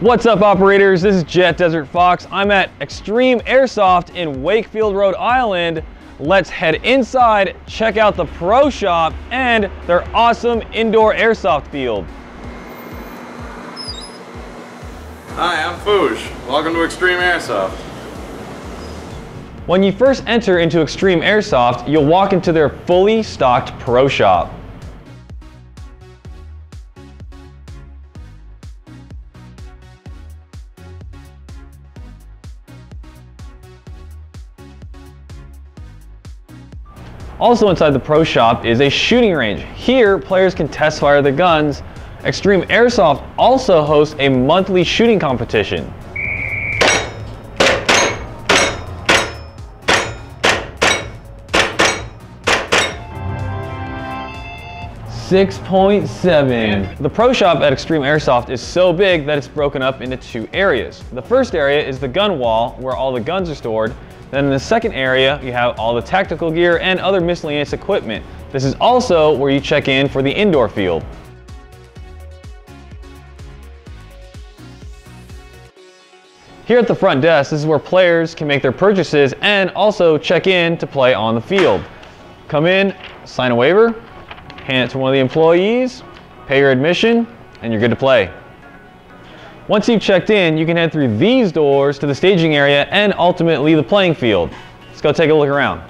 What's up, operators? This is Jet DesertFox. I'm at Extreme Airsoft in Wakefield, Rhode Island. Let's head inside, check out the pro shop and their awesome indoor airsoft field. Hi, I'm Foosh. Welcome to Extreme Airsoft. When you first enter into Extreme Airsoft, you'll walk into their fully stocked pro shop. Also inside the pro shop is a shooting range. Here, players can test fire the guns. Extreme Airsoft also hosts a monthly shooting competition. .7. The pro shop at Extreme Airsoft is so big that it's broken up into two areas. The first area is the gun wall, where all the guns are stored. Then in the second area, you have all the tactical gear and other miscellaneous equipment. This is also where you check in for the indoor field. Here at the front desk, this is where players can make their purchases and also check in to play on the field. Come in, sign a waiver, hand it to one of the employees, pay your admission, and you're good to play. Once you've checked in, you can head through these doors to the staging area and ultimately the playing field. Let's go take a look around.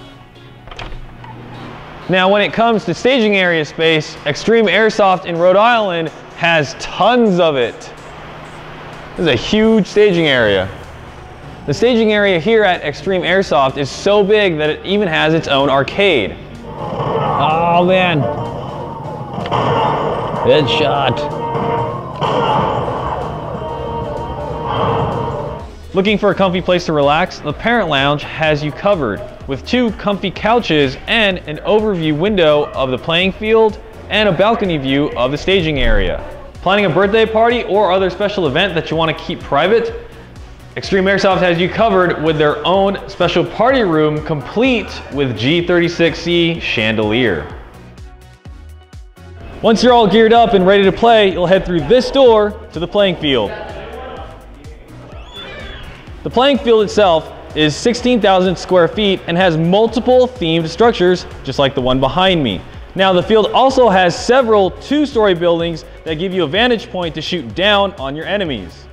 Now, when it comes to staging area space, Extreme Airsoft in Rhode Island has tons of it. This is a huge staging area. The staging area here at Extreme Airsoft is so big that it even has its own arcade. Oh man. Good shot. Looking for a comfy place to relax? The Parent Lounge has you covered with two comfy couches and an overview window of the playing field and a balcony view of the staging area. Planning a birthday party or other special event that you want to keep private? Extreme Airsoft has you covered with their own special party room complete with G36C chandelier. Once you're all geared up and ready to play, you'll head through this door to the playing field. The playing field itself is 16,000 square feet and has multiple themed structures, just like the one behind me. Now, the field also has several two-story buildings that give you a vantage point to shoot down on your enemies.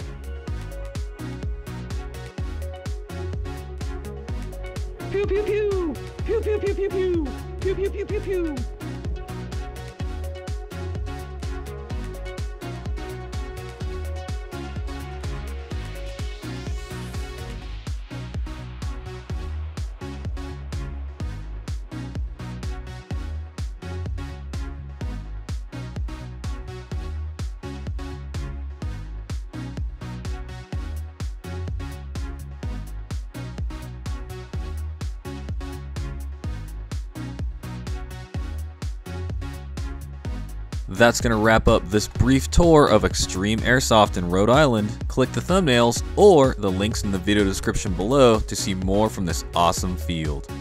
Pew pew pew! Pew pew pew pew pew! Pew pew pew pew pew! That's going to wrap up this brief tour of Extreme Airsoft in Rhode Island. Click the thumbnails or the links in the video description below to see more from this awesome field.